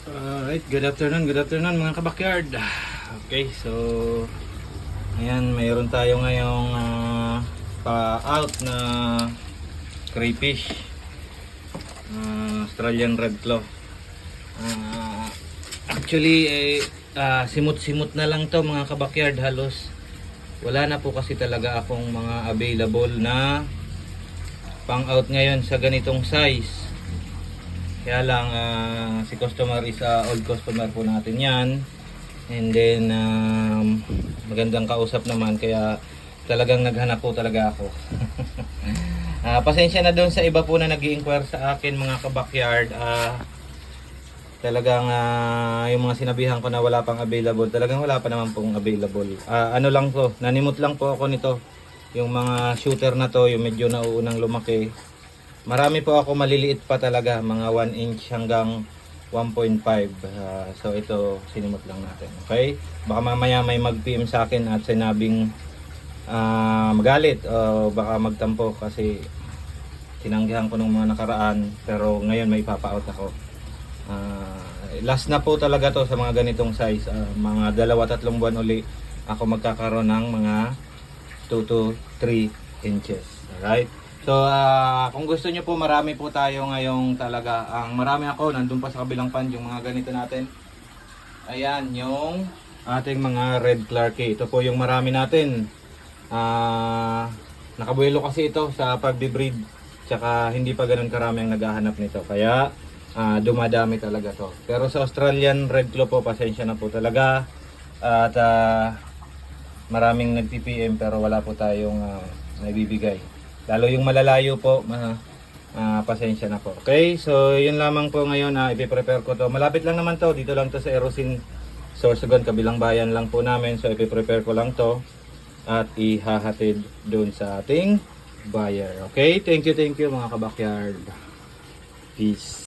Alright, good afternoon mga kabakyard. Okay, so ayan, mayroon tayo ngayong pa-out na crayfish, Australian red claw. Actually, simut-simut na lang to mga kabakyard, halos wala na po kasi talaga akong mga available na pang-out ngayon sa ganitong size. Kaya lang si customer is old customer po natin yan, and then magandang kausap naman, kaya talagang naghanap po talaga ako. Pasensya na doon sa iba po na nag-i-inquire sa akin mga kabakyard. Talagang yung mga sinabihan ko na wala pang available, talagang wala pa naman pong available. Ano lang po, nanimot lang po ako nito, yung mga shooter na to, yung medyo nauunang lumaki. Marami po ako maliliit pa talaga, mga 1 inch hanggang 1.5. So ito, sinimot lang natin. Okay? Baka mamaya may mag-PM sa akin at sinabing magalit o baka magtampo kasi tinanggihan ko ng mga nakaraan, pero ngayon may papa-out ako. Last na po talaga to sa mga ganitong size. Mga 2-3 buwan uli ako magkakaroon ng mga 2 to 3 inches. Alright? So kung gusto nyo po, marami po tayo ngayong talaga. Ang marami ako, nandun pa sa kabilang pan yung mga ganito natin. Ayan, yung ating mga red clarke. Ito po yung marami natin. Nakabuelo kasi ito sa pagbe-breed. Tsaka hindi pa ganun karami ang naghahanap nito. Kaya dumadami talaga to. Pero sa Australian red claw po, pasensya na po talaga. At maraming nag-PPM pero wala po tayong naibibigay. Lalo yung malalayo po, pasensya na po. Okay, so yun lamang po ngayon, ipiprepare ko to. Malapit lang naman to, dito lang to sa Erosin Sorsogon, kabilang bayan lang po namin. So ipiprepare ko lang to at ihahatid doon sa ating buyer. Okay, thank you mga kabakyard. Peace.